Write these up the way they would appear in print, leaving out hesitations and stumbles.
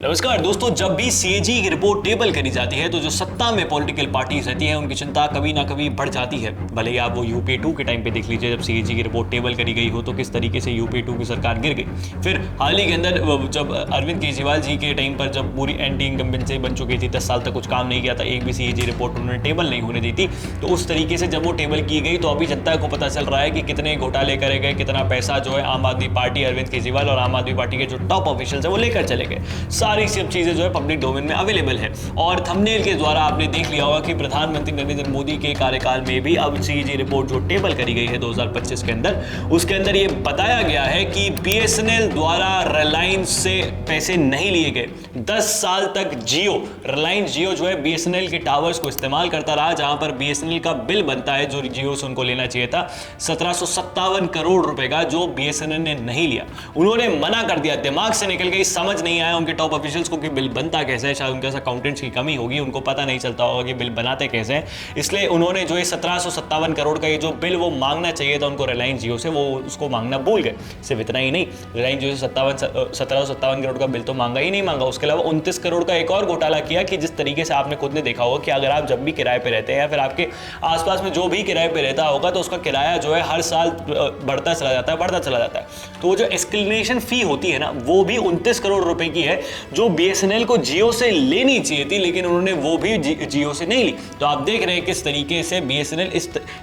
नमस्कार दोस्तों, जब भी सीएजी की रिपोर्ट टेबल करी जाती है तो जो सत्ता में पॉलिटिकल पार्टीज रहती हैं उनकी चिंता कभी ना कभी बढ़ जाती है। भले ही आप वो यूपीए 2 के टाइम पे देख लीजिए, जब सीएजी की रिपोर्ट टेबल करी गई हो तो किस तरीके से यूपीए 2 की सरकार गिर गई। फिर हाल ही के अंदर जब अरविंद केजरीवाल जी के टाइम पर जब पूरी एंटी इनकम्बेंसी बन चुकी थी, 10 साल तक कुछ काम नहीं किया था, एक भी सीएजी रिपोर्ट उन्होंने टेबल नहीं होने दी थी, तो उस तरीके से जब वो टेबल की गई तो अभी जनता को पता चल रहा है कि कितने घोटाले करे गए, कितना पैसा जो है आम आदमी पार्टी, अरविंद केजरीवाल और आम आदमी पार्टी के जो टॉप ऑफिशियल्स है वो लेकर चले गए। सारी सब चीजें जो है पब्लिक डोमेन में अवेलेबल है और थंबनेल के द्वारा आपने देख लिया होगा कि प्रधानमंत्री नरेंद्र मोदी के कार्यकाल में भी अब सीएजी रिपोर्ट जो टेबल करी गई है 2025 के अंदर, उसके अंदर ये बताया गया है कि बीएसएनएल द्वारा रिलायंस से पैसे नहीं लिए गए। 10 साल तक रिलायंस जियो जो है बीएसएनएल के टावर्स को इस्तेमाल करता रहा, जहां पर बीएसएनएल का बिल बनता है जो जियो से उनको लेना चाहिए था 1757 करोड़ रुपए का, जो बीएसएनएल ने नहीं लिया। उन्होंने मना कर दिया, दिमाग से निकल गई, समझ नहीं आया उनके टॉप ऑफिशियल्स को कि बिल बनता कैसे है। शायद उनके अकाउंटेंट्स की कमी होगी, उनको पता नहीं चलता होगा कि बिल बनाते कैसे हैं, इसलिए उन्होंने जो है 1757 करोड़ का ये जो बिल वो मांगना चाहिए था उनको रिलायंस जियो से, वो उसको मांगना भूल गए। सिर्फ इतना ही नहीं, रिलायंस जियो से 1757 करोड़ का बिल तो मांगा ही नहीं मांगा, उसके अलावा 29 करोड़ का एक और घोटाला किया कि जिस तरीके से आपने खुद ने देखा होगा कि अगर आप जब भी किराए पे रहते हैं या फिर आपके आसपास में जो भी किराए पे रहता होगा तो उसका किराया जो है हर साल बढ़ता चला जाता है, तो वो जो एस्केलेशन फी होती है ना, वो भी 29 करोड़ रुपए की है, जो बीएसएनएल को जियो से लेनी चाहिए थी, लेकिन उन्होंने वो भी जियो से नहीं ली। तो आप देख रहे हैं किस तरीके से बीएसएनएल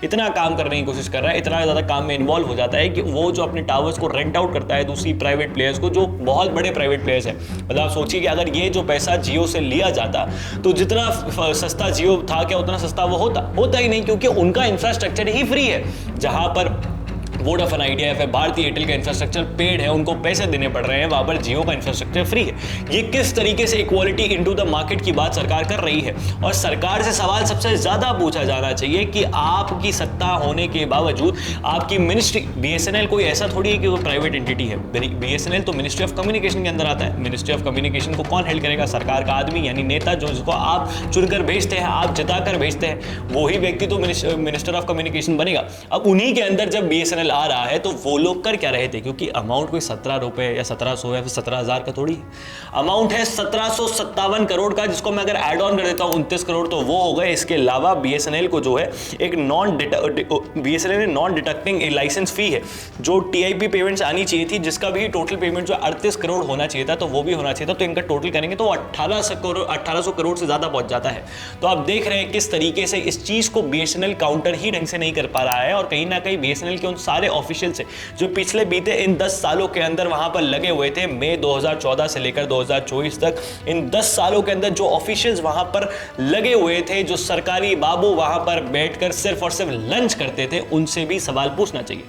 इतना काम करने की कोशिश कर रहा है, इतना ज्यादा काम में इन्वॉल्व हो जाता है कि वो जो अपने टावर्स को रेंट आउट करता है दूसरी प्राइवेट प्लेयर्स को, जो बहुत बड़े प्राइवेट प्लेयर्स हैं। मतलब आप सोचिए कि अगर ये जो पैसा जियो से लिया जाता तो जितना सस्ता जियो था, क्या उतना सस्ता वो होता ही नहीं, क्योंकि उनका इंफ्रास्ट्रक्चर ही फ्री है। जहां पर वोडाफोन आइडिया या फिर भारतीय एयरटेल का इंफ्रास्ट्रक्चर पेड है, उनको पैसे देने पड़ रहे हैं, वहां पर जियो का इंफ्रास्ट्रक्चर फ्री है। ये किस तरीके से इक्वालिटी इनटू द मार्केट की बात सरकार कर रही है। और सरकार से सवाल सबसे ज्यादा पूछा जाना चाहिए कि आपकी सत्ता होने के बावजूद आपकी मिनिस्ट्री, बीएसएनएल कोई ऐसा थोड़ी है कि वो प्राइवेट एंटिटी है। बीएसएनएल तो मिनिस्ट्री ऑफ कम्युनिकेशन के अंदर आता है। मिनिस्ट्री ऑफ कम्युनिकेशन को कौन हेल्ड करेगा? सरकार का आदमी, यानी नेता, जो जिसको आप चुनकर भेजते हैं, आप जिताकर भेजते हैं, वही व्यक्ति तो मिनिस्टर ऑफ कम्युनिकेशन बनेगा। अब उन्हीं के अंदर जब बीएसएनएल आ रहा है तो वो लोग कर क्या रहे थे, क्योंकि अमाउंट कोई 17 रुपए या 1700 या फिर 17,000 का थोड़ी है, अमाउंट है 1757 करोड़ का, जिसको मैं अगर एड ऑन कर देता हूं 29 करोड़ तो वो हो गए। इसके अलावा बीएसएनएल को जो है एक बीएसएनएल ने नॉन डिडक्टिंग लाइसेंस फी है जो टीआईपी पेमेंट्स आनी चाहिए थी, जिसका भी टोटल पेमेंट जो 38 करोड़ होना चाहिए था, तो वो भी होना चाहिए था। तो इनका टोटल करेंगे तो 1800 करोड़ से ज्यादा पहुंच जाता है। तो आप देख रहे हैं किस तरीके से इस चीज को बीएसएनएल काउंटर ही ढंग से नहीं कर पा रहा है, और कहीं ना कहीं बीएसएनएल के उन सारे ऑफिशियल से जो पिछले बीते इन 10 सालों के अंदर वहां पर लगे हुए थे, मई 2014 से लेकर 2024 तक, इन 10 सालों के अंदर जो ऑफिशियल्स वहां पर लगे हुए थे, जो सरकारी बाबू वहां पर बैठकर सिर्फ और सिर्फ लंच करते थे, उनसे भी सवाल पूछना चाहिए।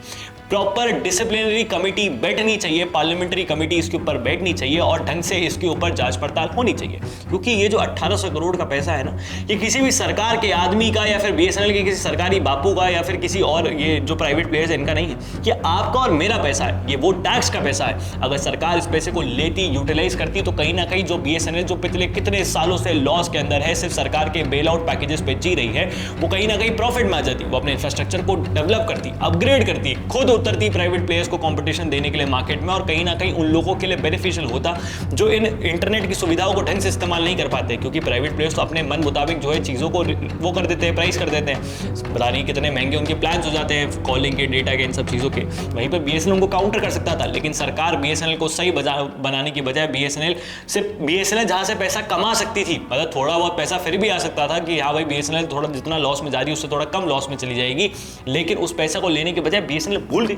प्रॉपर डिसिप्लिनरी कमेटी बैठनी चाहिए, पार्लियामेंट्री कमेटी इसके ऊपर बैठनी चाहिए और ढंग से इसके ऊपर जांच पड़ताल होनी चाहिए। क्योंकि ये जो 1800 करोड़ का पैसा है ना, ये किसी भी सरकार के आदमी का या फिर बीएसएनएल के किसी सरकारी बापू का या फिर किसी और ये जो प्राइवेट प्लेयर्स है इनका नहीं है, ये आपका और मेरा पैसा है, ये वो टैक्स का पैसा है। अगर सरकार इस पैसे को लेती, यूटिलाइज करती, तो कहीं ना कहीं जो बीएसएनएल जो पिछले कितने सालों से लॉस के अंदर है, सिर्फ सरकार के बेल आउट पैकेजेस पे जी रही है, वो कहीं ना कहीं प्रॉफिट में आ जाती, वो अपने इंफ्रास्ट्रक्चर को डेवलप करती, अपग्रेड करती, खुद उतरती प्राइवेट प्लेयर्स को कंपटीशन देने के लिए मार्केट में, और कहीं ना कहीं उन लोगों के लिए बेनिफिशियल होता जो इन इंटरनेट की सुविधाओं को ढंग से इस्तेमाल नहीं कर पाते, क्योंकि प्राइवेट प्लेयर्स तो अपने मन मुताबिक जो है चीजों को वो कर देते हैं, प्राइस कर देते हैं, पता नहीं कितने महंगे उनके प्लान्स हो जाते हैं कॉलिंग के, डेटा के, इन सब चीजों के। वहीं पर बीएसएनएल उनको काउंटर कर सकता था, लेकिन सरकार बीएसएनएल को सही बनाने की बजाय बीएसएनएल जहां से पैसा कमा सकती थी, मतलब थोड़ा बहुत पैसा फिर भी आ सकता था कि हाँ भाई बीएसएनएल थोड़ा जितना लॉस में जा रही है उससे थोड़ा कम लॉस में चली जाएगी, लेकिन उस पैसा को लेने के बजाय बीएसएनएल भूल गई।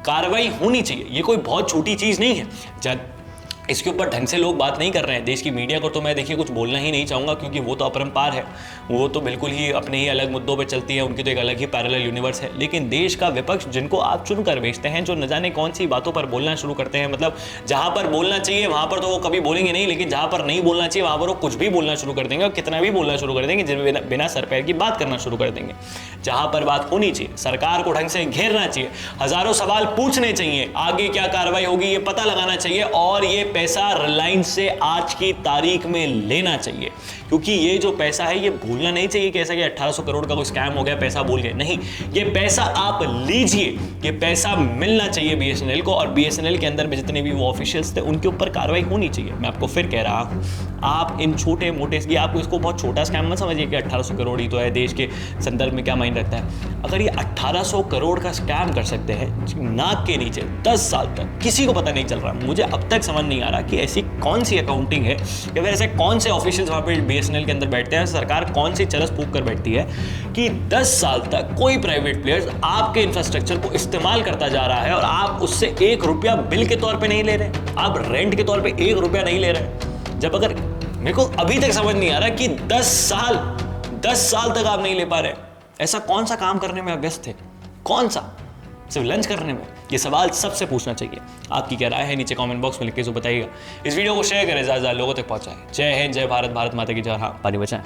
कार्रवाई होनी चाहिए, ये कोई बहुत छोटी चीज नहीं है। इसके ऊपर ढंग से लोग बात नहीं कर रहे हैं। देश की मीडिया को तो मैं देखिए कुछ बोलना ही नहीं चाहूँगा, क्योंकि वो तो अपरंपार है, वो तो बिल्कुल ही अपने ही अलग मुद्दों पे चलती है, उनकी तो एक अलग ही पैरेलल यूनिवर्स है। लेकिन देश का विपक्ष, जिनको आप चुनकर भेजते हैं, जो न जाने कौन सी बातों पर बोलना शुरू करते हैं, मतलब जहाँ पर बोलना चाहिए वहाँ पर तो वो कभी बोलेंगे नहीं, लेकिन जहाँ पर नहीं बोलना चाहिए वहाँ पर वो कुछ भी बोलना शुरू कर देंगे और कितना भी बोलना शुरू कर देंगे, जिनमें बिना सर पैर की बात करना शुरू कर देंगे। जहाँ पर बात होनी चाहिए, सरकार को ढंग से घेरना चाहिए, हजारों सवाल पूछने चाहिए, आगे क्या कार्रवाई होगी ये पता लगाना चाहिए, और ये पैसा रिलायंस से आज की तारीख में लेना चाहिए, क्योंकि ये जो पैसा है ये भूलना नहीं चाहिए कि ऐसा कि 1800 करोड़ का कोई स्कैम हो गया, पैसा भूल गए। नहीं, ये पैसा आप लीजिए, ये पैसा मिलना चाहिए बीएसएनएल को, और बीएसएनएल के अंदर में जितने भी वो ऑफिशियल्स थे उनके ऊपर कार्रवाई होनी चाहिए। मैं आपको फिर कह रहा हूं, आप इन छोटे मोटे, ये आप इसको बहुत छोटा स्कैम मत समझिए कि 1800 करोड़ ही तो है, देश के संदर्भ में क्या मायने रखता है। अगर ये 1800 करोड़ का स्कैम कर सकते हैं नाक के नीचे 10 साल तक, किसी को पता नहीं चल रहा। मुझे अब तक समझ नहीं आ रहा कि ऐसी कौन सी अकाउंटिंग है या फिर ऐसे कौन से ऑफिशियल्स वहां पे बीएसएनएल के अंदर बैठते हैं, सरकार कौन सी चरस फूंक कर बैठती है कि 10 साल तक कोई प्राइवेट प्लेयर आपके इंफ्रास्ट्रक्चर को इस्तेमाल करता जा रहा है और आप उससे 1 रुपया बिल के तौर पे नहीं ले रहे, आप रेंट के तौर पे 1 रुपया नहीं ले रहे। जब अगर मेरे को अभी तक समझ नहीं आ रहा कि 10 साल तक आप नहीं ले पा रहे, ऐसा कौन सा काम करने में व्यस्त थे, कौन सा, सिर्फ लंच करने में? ये सवाल सबसे पूछना चाहिए। आपकी क्या राय है नीचे कमेंट बॉक्स में लिख के बताइएगा। इस वीडियो को शेयर करें, ज़्यादा लोगों तक पहुंचाएं। जय हिंद, जय भारत, भारत माता की जय। हाँ, पानी बचाएं।